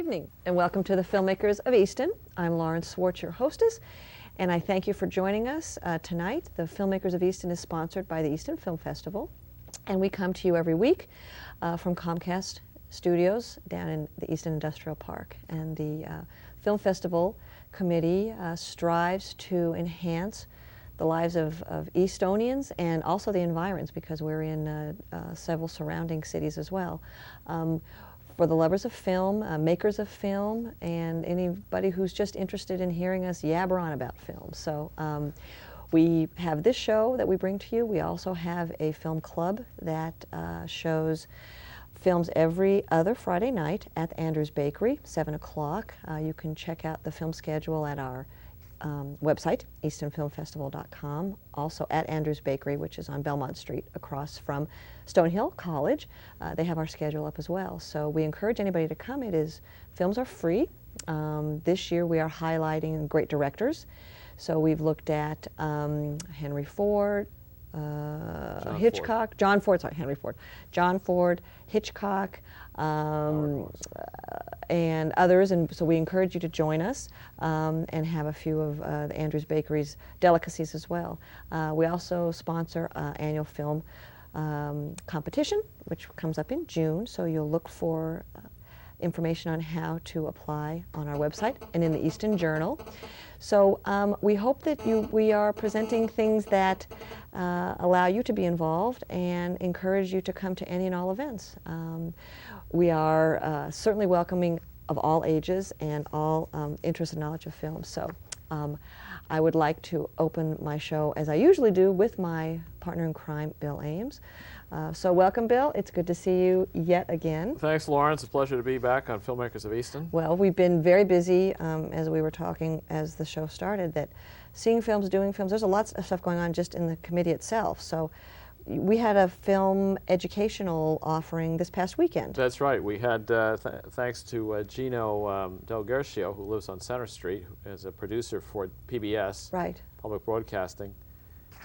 evening, and welcome to the Filmmakers of Easton. I'm Lauren Swartz, your hostess, and I thank you for joining us tonight. The Filmmakers of Easton is sponsored by the Easton Film Festival, and we come to you every week from Comcast Studios down in the Easton Industrial Park. And the Film Festival Committee strives to enhance the lives of Eastonians and also the environs, because we're in several surrounding cities as well. For the lovers of film, makers of film, and anybody who's just interested in hearing us yabber on about film. So we have this show that we bring to you. We also have a film club that shows films every other Friday night at Andrews Bakery, 7 o'clock. You can check out the film schedule at our website, eastonfilmfestival.com, also at Andrews Bakery, which is on Belmont Street across from Stonehill College. They have our schedule up as well. So we encourage anybody to come. Films are free. This year we are highlighting great directors. So we've looked at Henry Ford, Hitchcock, John Ford, John Ford, Hitchcock, and others, and so we encourage you to join us and have a few of the Andrews Bakery's delicacies as well. We also sponsor annual film competition, which comes up in June, so you'll look for information on how to apply on our website and in the Easton Journal. So we hope that we are presenting things that allow you to be involved and encourage you to come to any and all events. We are certainly welcoming of all ages and all interest and knowledge of film. So I would like to open my show, as I usually do, with my partner in crime, Bill Ames. So welcome, Bill. It's good to see you yet again. Thanks, Lauren. It's a pleasure to be back on Filmmakers of Easton. Well, we've been very busy, as we were talking as the show started, that seeing films, doing films, there's a lot of stuff going on just in the committee itself. So we had a film educational offering this past weekend. That's right. We had, thanks to Gino Del Gercio, who lives on Center Street, who is a producer for PBS, right, Public Broadcasting.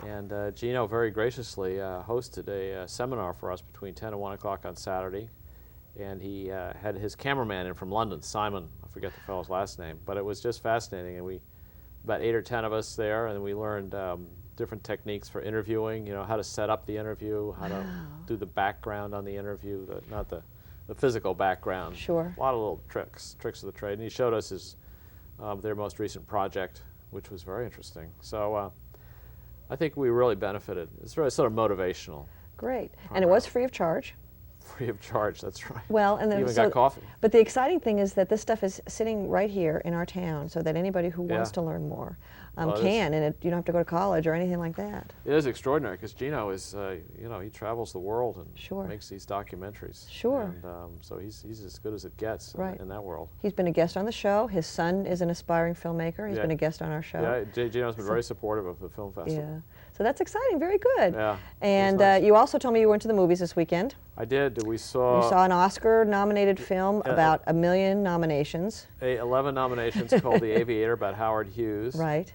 And Gino very graciously hosted a seminar for us between 10 and 1 o'clock on Saturday. And he had his cameraman in from London, Simon, I forget the fellow's last name, but it was just fascinating. And about 8 or 10 of us there, and we learned different techniques for interviewing, how to set up the interview, how to do the background on the interview, not the physical background. Sure. A lot of little tricks of the trade. And he showed us their most recent project, which was very interesting. So I think we really benefited. It's very sort of motivational. Great. And it was free of charge. Free of charge, that's right. Well, and then even got coffee. But the exciting thing is that this stuff is sitting right here in our town, so that anybody who wants to learn more can, and you don't have to go to college or anything like that. It is extraordinary because Gino is, he travels the world and makes these documentaries. Sure. And so he's as good as it gets in that world. He's been a guest on the show. His son is an aspiring filmmaker. He's been a guest on our show. Yeah, Gino's been very supportive of the film festival. Yeah. So that's exciting. Very good. Yeah. And nice. You also told me you went to the movies this weekend. I did. We saw an Oscar-nominated film about 1 million nominations. 11 nominations called The Aviator, about Howard Hughes. Right.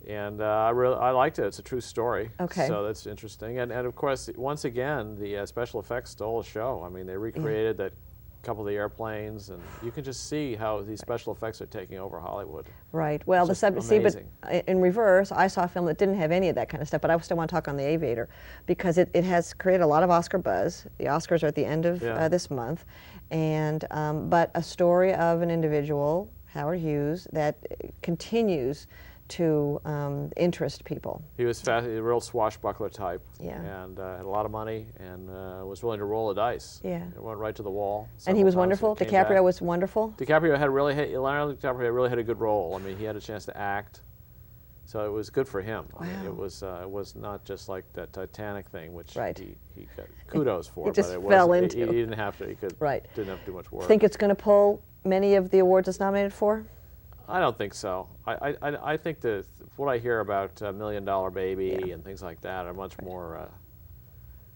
And I liked it. It's a true story. Okay. So that's interesting. And of course, once again, the special effects stole the show. I mean, they recreated that couple of the airplanes, and you can just see how these special effects are taking over Hollywood. Right. Well, but in reverse, I saw a film that didn't have any of that kind of stuff, but I still want to talk on The Aviator because it has created a lot of Oscar buzz. The Oscars are at the end of this month, and but a story of an individual, Howard Hughes, that continues to interest people. He was a real swashbuckler type, and had a lot of money, and was willing to roll the dice. Yeah, it went right to the wall. And he was wonderful. DiCaprio was wonderful. Leonardo DiCaprio really had a good role. I mean, he had a chance to act, so it was good for him. Wow. I mean, it was not just like that Titanic thing, which he got kudos for. He just but it fell into. He didn't have to. He could. Right. Didn't have to do much work. Think it's going to pull many of the awards it's nominated for? I don't think so. I think that what I hear about $1 Million Baby and things like that are much more.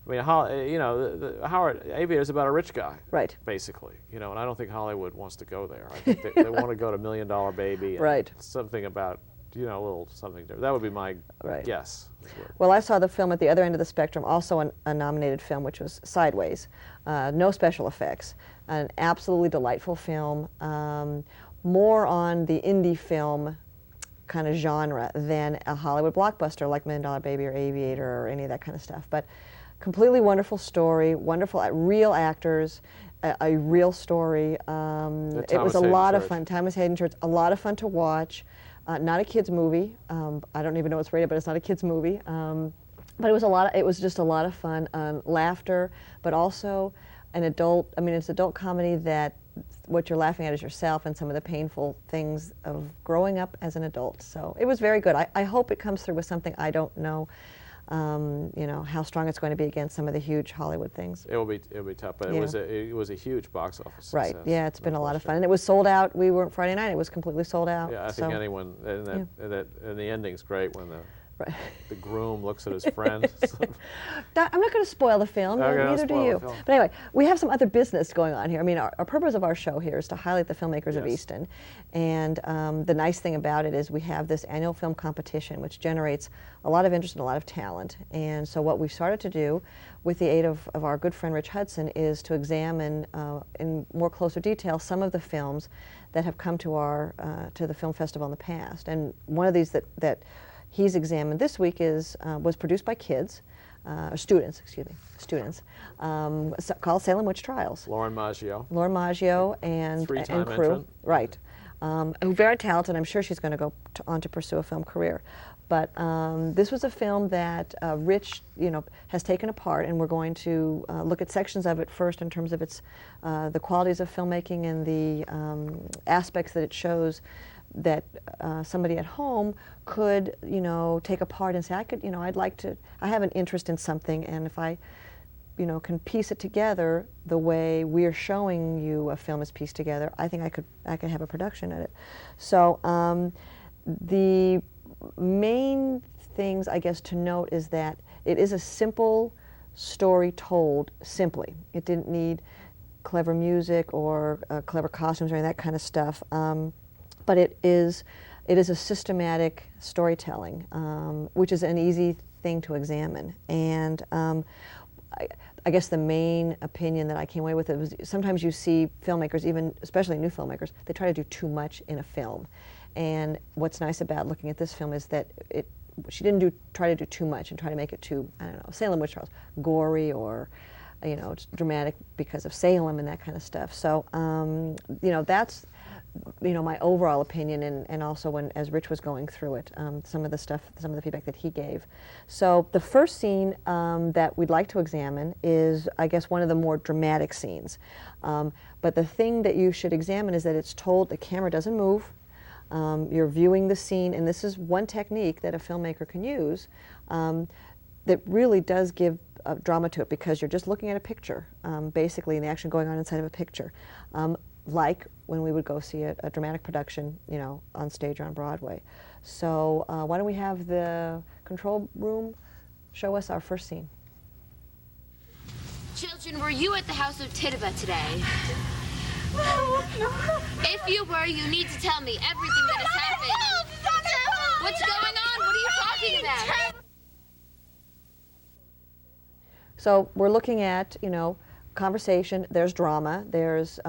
I mean, Howard Aviator is about a rich guy, right? Basically, and I don't think Hollywood wants to go there. I think they want to go to $1 Million Baby. And right. Something about a little something different. That would be my Right. guess. Well, I saw the film at the other end of the spectrum, also a nominated film, which was Sideways. No special effects. An absolutely delightful film, more on the indie film kind of genre than a Hollywood blockbuster like $1 Million Baby or Aviator or any of that kind of stuff. But completely wonderful story, wonderful, real actors, a real story. It was a lot of fun. Thomas Hayden Church, a lot of fun to watch. Not a kids movie. I don't even know what's rated, but it's not a kids movie. But it was just a lot of fun, laughter, but also an adult. I mean, it's an adult comedy that what you're laughing at is yourself and some of the painful things of growing up as an adult. So it was very good. I hope it comes through with something. I don't know, how strong it's going to be against some of the huge Hollywood things. It'll be tough, but Yeah. it was a huge box office Right. success. Yeah, it's been No a lot of question. fun, and it was sold out. We were Friday night. It was completely sold out. Yeah, I so. think anyone, and the ending's great when Right. the groom looks at his friend. I'm not going to spoil the film, Okay, don't neither do spoil the you. film. But anyway, we have some other business going on here. I mean, our purpose of our show here is to highlight the filmmakers of Yes. Easton. And the nice thing about it is we have this annual film competition, which generates a lot of interest and a lot of talent. And so what we've started to do, with the aid of our good friend Rich Hudson, is to examine in more closer detail some of the films that have come to the film festival in the past. And one of these that he's examined this week was produced by students, called Salem Witch Trials. Lauren Maggio. Lauren Maggio and Three-time crew, entrant. right? Who very talented. I'm sure she's going to go on to pursue a film career. But this was a film that Rich, has taken apart, and we're going to look at sections of it first in terms of the qualities of filmmaking and the aspects that it shows that somebody at home could, take apart and say, I have an interest in something, and if I, can piece it together the way we're showing you a film is pieced together, I think I could have a production at it. So the main things, I guess, to note is that it is a simple story told simply. It didn't need clever music or clever costumes or any of that kind of stuff. But it is a systematic storytelling, which is an easy thing to examine. And I guess the main opinion that I came away with was sometimes you see filmmakers, even especially new filmmakers, they try to do too much in a film. And what's nice about looking at this film is that she didn't try to do too much and try to make it too, Salem Witch Trials, gory or it's dramatic because of Salem and that kind of stuff. So that's my overall opinion, and also as Rich was going through it, some of the feedback that he gave. So the first scene that we'd like to examine is, I guess, one of the more dramatic scenes. But the thing that you should examine is that it's told, the camera doesn't move. You're viewing the scene, and this is one technique that a filmmaker can use that really does give drama to it, because you're just looking at a picture, basically, and the action going on inside of a picture. Like when we would go see a dramatic production, on stage or on Broadway. So why don't we have the control room show us our first scene. Children, were you at the house of Tituba today? No. If you were, you need to tell me everything that has happened. What's going on? What are you talking about? So we're looking at, conversation. There's drama. There's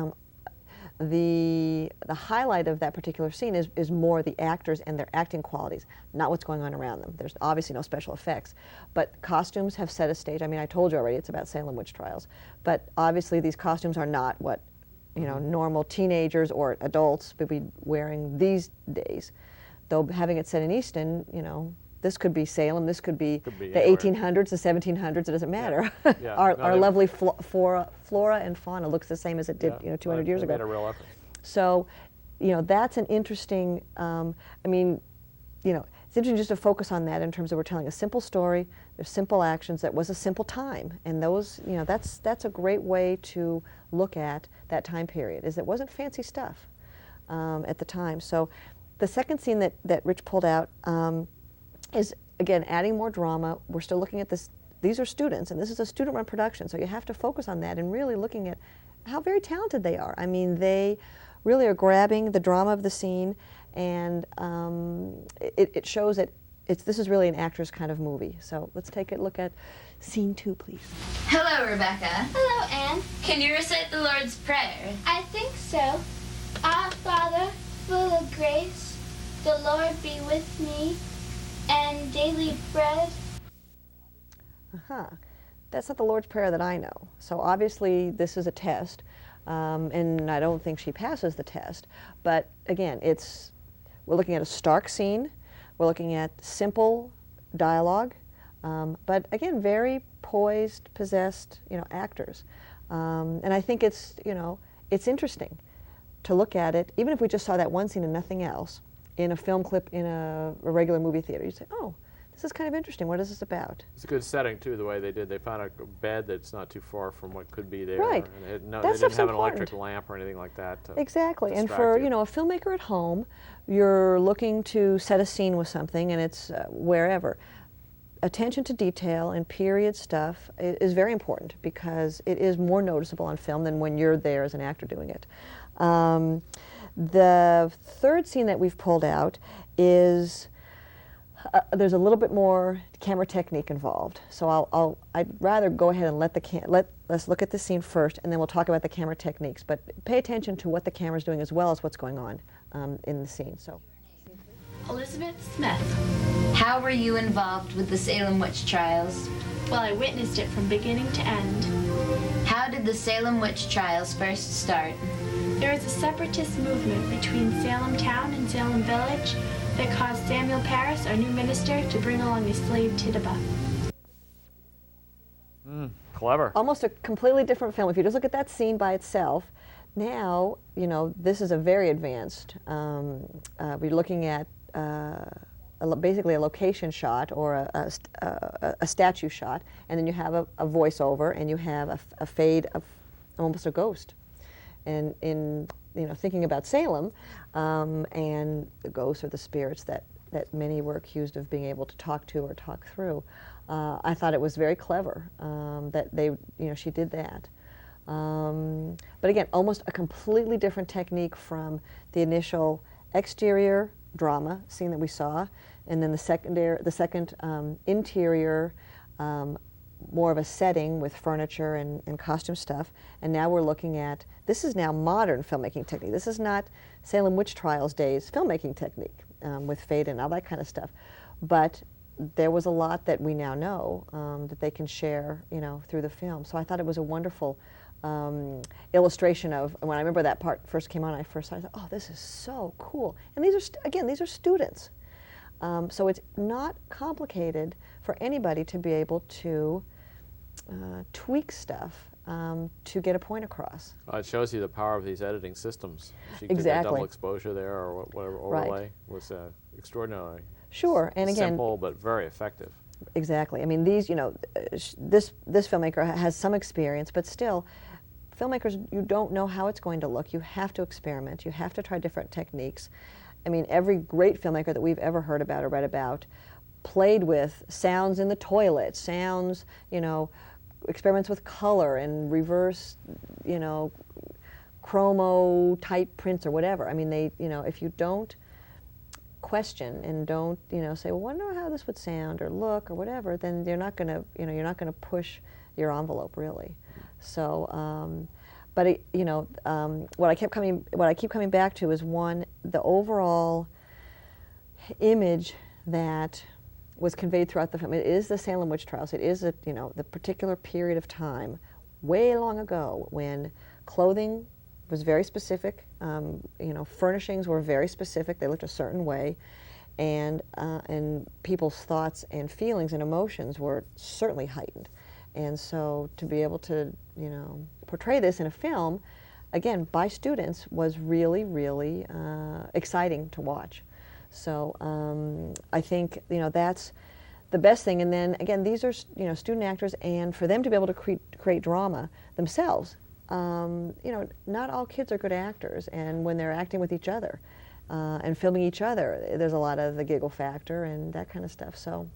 the highlight of that particular scene is more the actors and their acting qualities, not what's going on around them. There's obviously no special effects, but costumes have set a stage. I mean, I told you already it's about Salem Witch Trials, but obviously these costumes are not what normal teenagers or adults would be wearing these days. Though having it set in Easton, this could be Salem, this could be the anywhere. 1800s, the 1700s, it doesn't matter. Yeah. Our lovely flora and fauna looks the same as it did 200 years ago. Made a real effort. So, that's an interesting, it's interesting just to focus on that in terms of we're telling a simple story, there's simple actions, that was a simple time. And those, that's a great way to look at that time period, is it wasn't fancy stuff at the time. So the second scene that Rich pulled out is, again, adding more drama. We're still looking at this. These are students, and this is a student-run production, so you have to focus on that and really looking at how very talented they are. I mean, they really are grabbing the drama of the scene and it shows that this is really an actor's kind of movie. So let's take a look at scene 2, please. Hello, Rebecca. Hello, Anne. Can you recite the Lord's Prayer? I think so. Our Father, full of grace, the Lord be with me, and daily bread. That's not the Lord's Prayer that I know. So obviously this is a test, and I don't think she passes the test. But again, we're looking at a stark scene. We're looking at simple dialogue, but again, very poised, possessed, actors. And I think it's interesting to look at it, even if we just saw that one scene and nothing else, in a film clip in a regular movie theater. You say, oh, this is kind of interesting. What is this about? It's a good setting, too, the way they did. They found a bed that's not too far from what could be there. Right. And they That didn't have an important. electric lamp or anything like that. To Exactly. And distract for, you. a filmmaker at home, you're looking to set a scene with something, and it's wherever. Attention to detail and period stuff is very important because it is more noticeable on film than when you're there as an actor doing it. The third scene that we've pulled out is there's a little bit more camera technique involved. So I'd rather go ahead and let's look at the scene first, and then we'll talk about the camera techniques. But pay attention to what the camera's doing as well as what's going on in the scene. So, Elizabeth Smith. How were you involved with the Salem witch trials? Well, I witnessed it from beginning to end. How did the Salem witch trials first start? There was a separatist movement between Salem town and Salem village that caused Samuel Parris, our new minister, to bring along his slave Tituba. Clever. almost a completely different film. If you just look at that scene by itself, now, this is a very advanced, we're looking at basically a location shot or a statue shot, and then you have a voiceover, and you have a fade of almost a ghost. And in thinking about Salem, and the ghosts or the spirits that many were accused of being able to talk to or talk through, I thought it was very clever that she did that. But again, almost a completely different technique from the initial exterior drama scene that we saw, and then the second interior, more of a setting with furniture and costume stuff. And now we're looking at, this is now modern filmmaking technique. This is not Salem witch trials days filmmaking technique with fade and all that kind of stuff. But there was a lot that we now know that they can share, through the film. So I thought it was a wonderful illustration of, when I remember that part first came on, I thought, oh, this is so cool. And these are, these are students. So it's not complicated for anybody to be able to tweak stuff to get a point across. It shows you the power of these editing systems. She did that Exactly. double exposure there, or whatever overlay was extraordinary. Sure, and again, simple but very effective. Exactly. I mean, these, this filmmaker has some experience, but still, filmmakers, you don't know how it's going to look. You have to experiment. You have to try different techniques. I mean, every great filmmaker that we've ever heard about or read about played with sounds in the toilet, sounds, experiments with color and reverse, chromo type prints or whatever. I mean, they, if you don't question and don't, say, well, wonder how this would sound or look or whatever, then you're not going to, you're not going to push your envelope really. So, but what I keep coming back to is the overall image that was conveyed throughout the film. It is the Salem witch trials. It is the particular period of time, way long ago, when clothing was very specific. Furnishings were very specific. They looked a certain way, and people's thoughts and feelings and emotions were certainly heightened. And so to be able to, portray this in a film, again, by students, was really, really exciting to watch. So I think, that's the best thing. And then, again, these are, student actors, and for them to be able to create drama themselves, not all kids are good actors, and when they're acting with each other and filming each other, there's a lot of the giggle factor and that kind of stuff. So,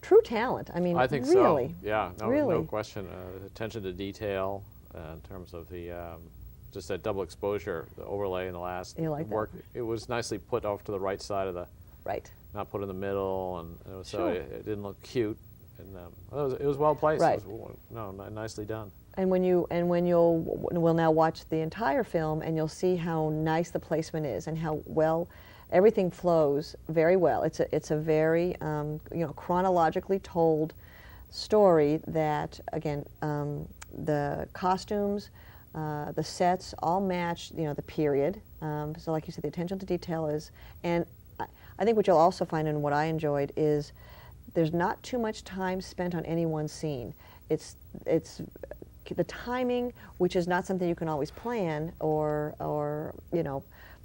true talent. I mean, I think really, so. Yeah, really. no question. Attention to detail in terms of the just that double exposure, the overlay in the last You like that? work. It was nicely put off to the right side of the, Right. not put in the middle, and it was, so Sure. it didn't look cute. And it was well placed. Right. It was, nicely done. And we'll now watch the entire film, and you'll see how nice the placement is and how well everything flows very well. It's a very chronologically told story that, again, the costumes, the sets all match the period. So like you said, the attention to detail is, and I think what you'll also find, and what I enjoyed, is there's not too much time spent on any one scene. It's the timing, which is not something you can always plan or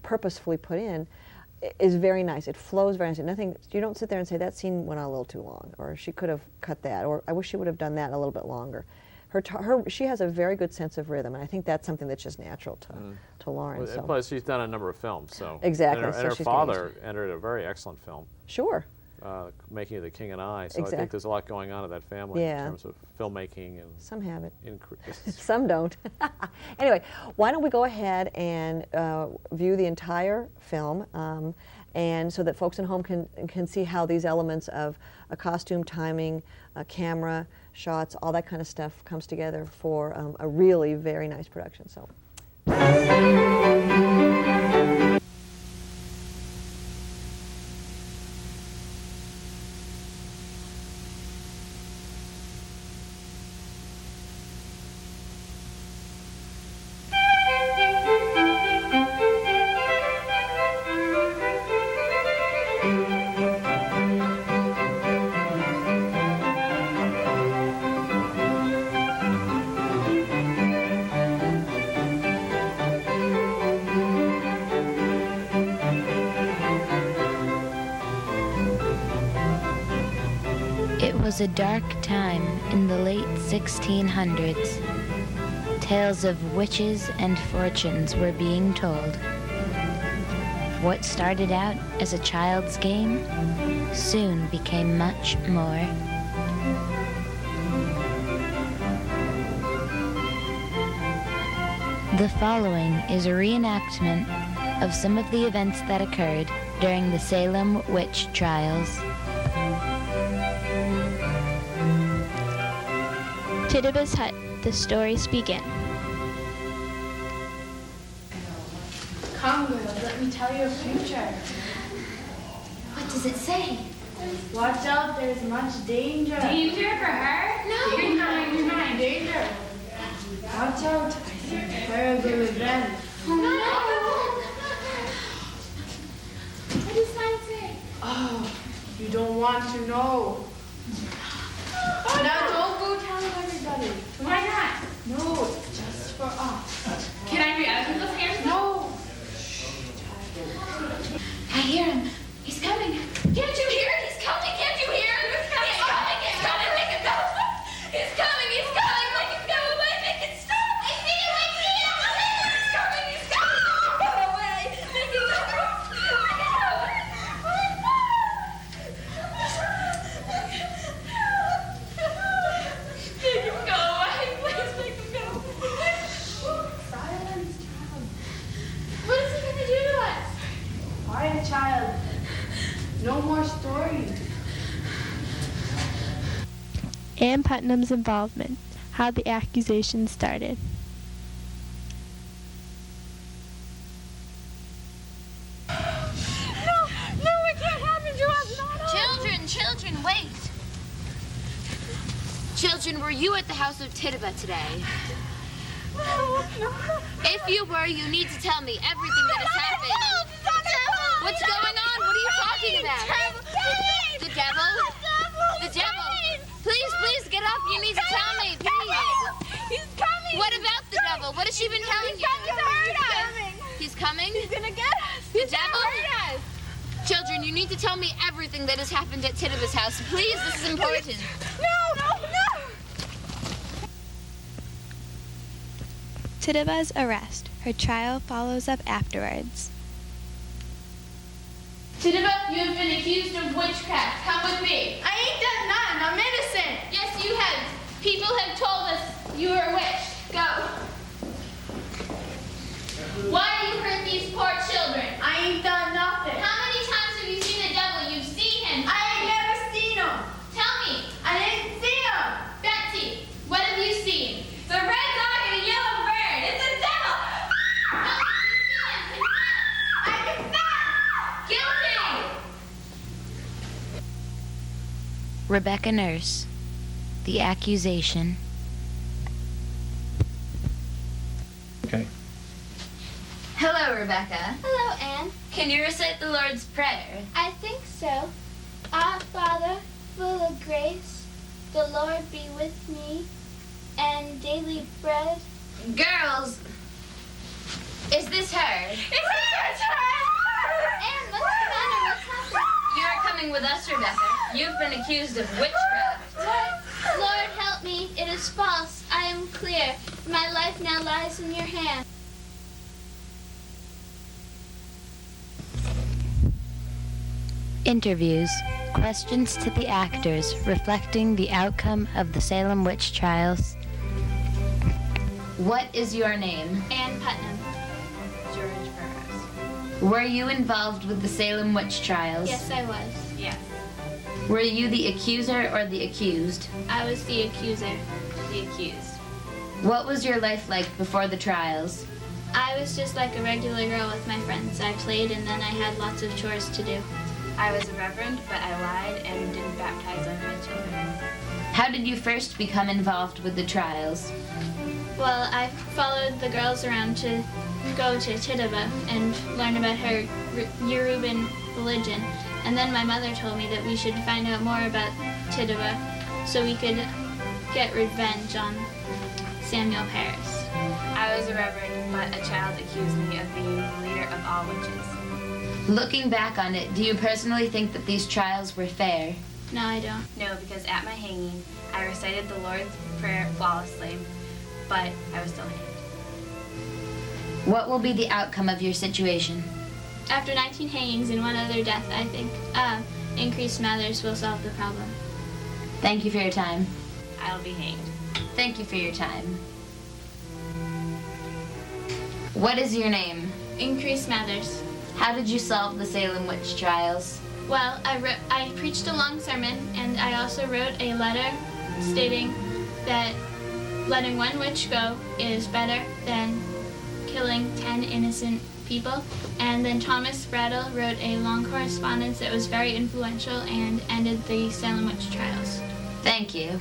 purposefully put in, is very nice. It flows very nicely. You don't sit there and say that scene went on a little too long, or she could have cut that, or I wish she would have done that a little bit longer. She has a very good sense of rhythm, and I think that's something that's just natural to Lauren. Well, so. Plus, she's done a number of films, so Exactly, And so her she's father entered a very excellent film, Sure. Making of the King and I. So I Exact- think there's a lot going on in that family Yeah. in terms of filmmaking and Some have it. Some Some don't. Anyway, why don't we go ahead and view the entire film, and so that folks at home can see how these elements of a costume, timing, camera, shots, all that kind of stuff comes together for a really very nice production. So. It was a dark time in the late 1600s. Tales of witches and fortunes were being told. What started out as a child's game soon became much more. The following is a reenactment of some of the events that occurred during the Salem witch trials. Tituba's hut. The stories begin. Come, girls, let me tell you a future. What does it say? Watch out, there's much danger. Danger for her? No. Behind, danger. Watch out, I see terrible event. Oh, no. What does that say? Oh, you don't want to know. Now don't go telling everybody. Why not? No, it's just for us. Can I read other people's hair? No. I hear him. He's coming. Can't you hear it? He's coming. Can't you hear him? He's coming. He's coming. He's coming. Make him go. He's coming. He's coming. Make him go away. Make it stop. I see him. I see him. He's coming. He's coming. Go away. Make him go. Make him go. Make him go away. Please make him go. Silence, child. What is he going to do to us? Quiet, child. No more stories. Ann Putnam's involvement, how the accusation started. Children, wait. Children, were you at the house of Tituba today? No. If you were, you need to tell me everything that has happened. What's going on? What are you talking about? The devil? The devil? Please, get up. You need to tell me, please. He's coming. What about the devil? What has she been telling you? He's coming? He's gonna get us. The devil? Children, you need to tell me everything that has happened at Tituba's house. Please, this is important. No. Tituba's arrest. Her trial follows up afterwards. Tituba, you have been accused of witchcraft. Come with me. I ain't done nothing. I'm innocent. Yes, you have. People have told us you are a witch. Go. Rebecca Nurse. The accusation. Okay. Hello, Rebecca. Hello, Anne. Can you recite the Lord's Prayer? I think so. Our Father, full of grace, the Lord be with me, and daily bread. Girls, is this her? It's her! Anne, what's the matter? What's happened? You are coming with us, Rebecca. You've been accused of witchcraft. What? Lord, help me. It is false. I am clear. My life now lies in your hands. Interviews. Questions to the actors reflecting the outcome of the Salem witch trials. What is your name? Anne Putnam. George Burroughs. Were you involved with the Salem witch trials? Yes, I was. Yes. Were you the accuser or the accused? I was the accuser. The accused. What was your life like before the trials? I was just like a regular girl with my friends. I played and then I had lots of chores to do. I was a reverend, but I lied and didn't baptize like my children. How did you first become involved with the trials? Well, I followed the girls around to go to Tituba and learn about her Yoruban religion. And then my mother told me that we should find out more about Tituba so we could get revenge on Samuel Parris. I was a reverend, but a child accused me of being the leader of all witches. Looking back on it, do you personally think that these trials were fair? No, I don't. No, because at my hanging, I recited the Lord's Prayer flawlessly, but I was still hanged. What will be the outcome of your situation? After 19 hangings and one other death, I think increased Mathers will solve the problem. Thank you for your time. I'll be hanged. Thank you for your time. What is your name? Increased Mathers. How did you solve the Salem witch trials? Well, I preached a long sermon, and I also wrote a letter stating that letting one witch go is better than killing 10 innocent people. And then Thomas Brattle wrote a long correspondence that was very influential and ended the Salem witch trials. Thank you.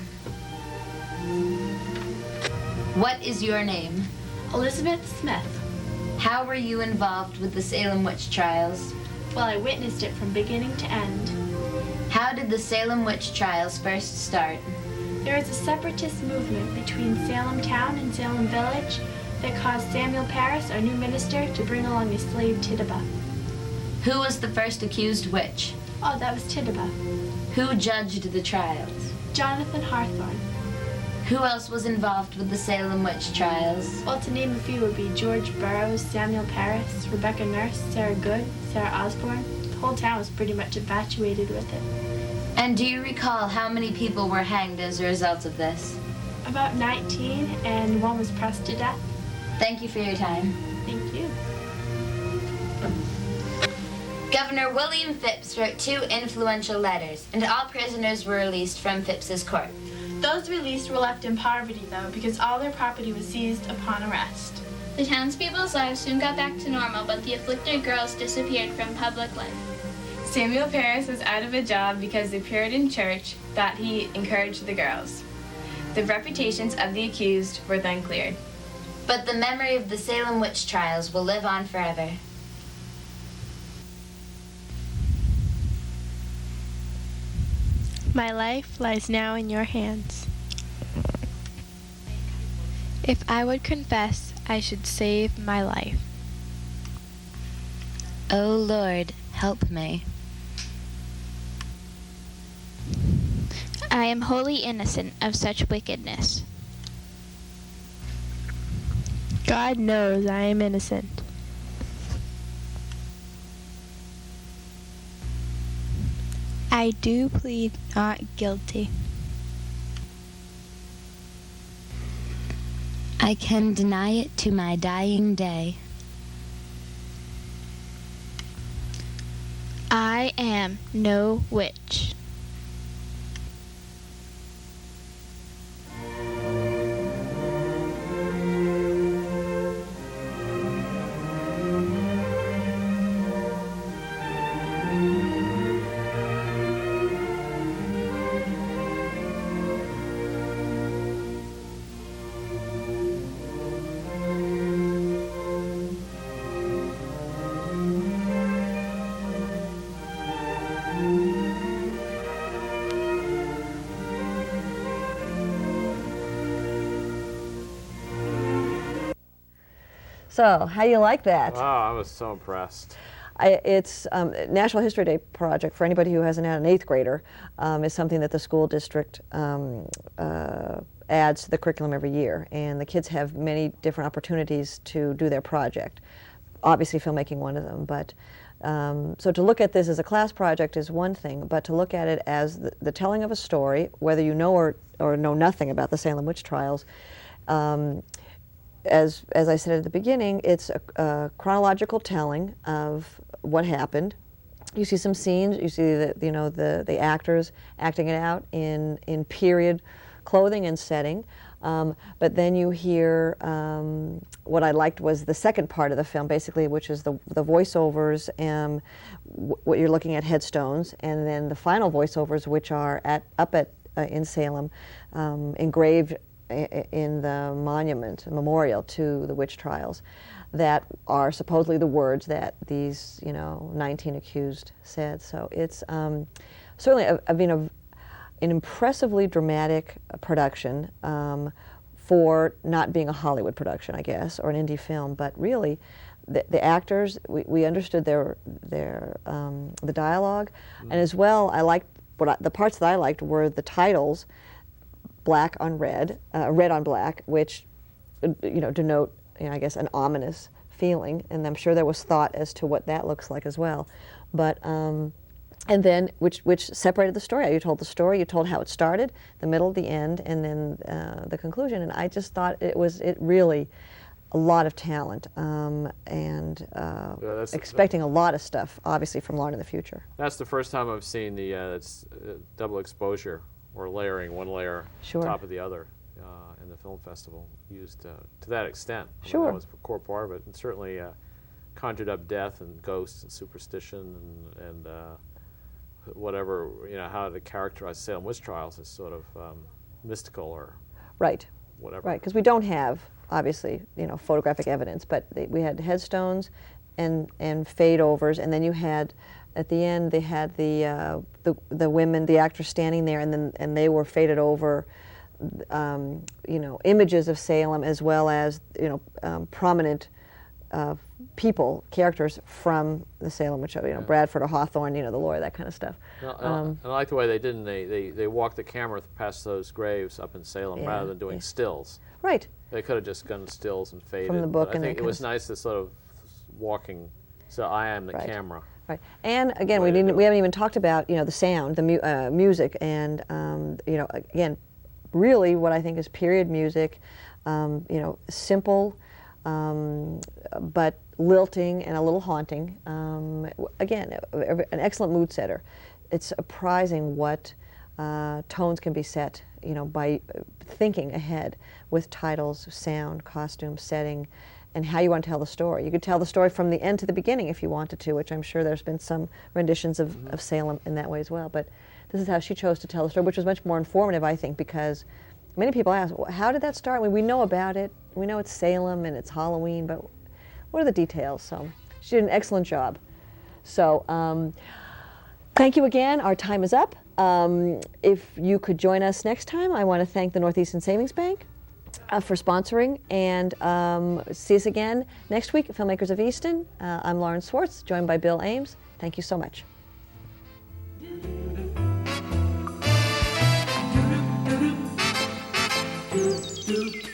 What is your name? Elizabeth Smith. How were you involved with the Salem witch trials? Well, I witnessed it from beginning to end. How did the Salem witch trials first start? There was a separatist movement between Salem town and Salem village that caused Samuel Parris, our new minister, to bring along his slave Tituba. Who was the first accused witch? Oh, that was Tituba. Who judged the trials? Jonathan Hawthorne. Who else was involved with the Salem witch trials? Well, to name a few would be George Burroughs, Samuel Parris, Rebecca Nurse, Sarah Good, Sarah Osborne. The whole town was pretty much infatuated with it. And do you recall how many people were hanged as a result of this? About 19, and one was pressed to death. Thank you for your time. Thank you. Governor William Phipps wrote 2 influential letters, and all prisoners were released from Phipps's court. Those released were left in poverty, though, because all their property was seized upon arrest. The townspeople's lives soon got back to normal, but the afflicted girls disappeared from public life. Samuel Parris was out of a job because the Puritan church thought he encouraged the girls. The reputations of the accused were then cleared. But the memory of the Salem witch trials will live on forever. My life lies now in your hands. If I would confess, I should save my life. O Lord, help me. I am wholly innocent of such wickedness. God knows I am innocent. I do plead not guilty. I can deny it to my dying day. I am no witch. So, how you like that? Oh, I was so impressed. It's National History Day project for anybody who hasn't had an 8th grader is something that the school district adds to the curriculum every year, and the kids have many different opportunities to do their project. Obviously, filmmaking one of them, but so to look at this as a class project is one thing, but to look at it as the telling of a story, whether you know or know nothing about the Salem witch trials. As I said at the beginning, it's a chronological telling of what happened. You see some scenes. You see the actors acting it out in period clothing and setting. But then you hear what I liked was the second part of the film, basically, which is the voiceovers, what you're looking at headstones, and then the final voiceovers, which are up in Salem, engraved in the monument, memorial to the witch trials, that are supposedly the words that these 19 accused said. So it's certainly an impressively dramatic production for not being a Hollywood production, I guess, or an indie film, but really the actors, we understood the dialogue, and as well, I liked the parts that I liked were the titles, black on red, red on black, which denote, I guess, an ominous feeling, and I'm sure there was thought as to what that looks like as well. But and then which separated the story. You told the story, you told how it started, the middle, the end, and then the conclusion. And I just thought it really a lot of talent, and expecting a lot of stuff, obviously, from Lauren in the future. That's the first time I've seen the double exposure, or layering one layer on top of the other in the film festival, used to that extent. Sure. That was a core part of it, and certainly conjured up death and ghosts and superstition and whatever, how to characterize Salem witch trials as sort of mystical or whatever. Right, because we don't have, obviously, photographic evidence, but we had headstones and fade overs, and then you had, at the end, they had the women, the actors standing there, and they were faded over, images of Salem, as well as prominent people, characters from the Salem witch, Bradford or Hawthorne, the lawyer, that kind of stuff. And I like the way they did, they walked the camera past those graves up in Salem rather than doing stills. Right. They could have just gone stills and faded. From the book, but I think it was nice to sort of walking, so I am the camera. Right, and again, we haven't even talked about the sound, the music, and again, really what I think is period music, simple, but lilting and a little haunting. Again, an excellent mood setter. It's surprising what tones can be set, by thinking ahead with titles, sound, costume, setting, and how you want to tell the story. You could tell the story from the end to the beginning if you wanted to, which I'm sure there's been some renditions of Salem in that way as well. But this is how she chose to tell the story, which was much more informative, I think, because many people ask, well, how did that start? We know about it. We know it's Salem and it's Halloween, but what are the details? So she did an excellent job. So thank you again. Our time is up. If you could join us next time, I want to thank the Northeastern Savings Bank for sponsoring, and see us again next week at Filmmakers of Easton. I'm Lauren Swartz, joined by Bill Ames. Thank you so much. Do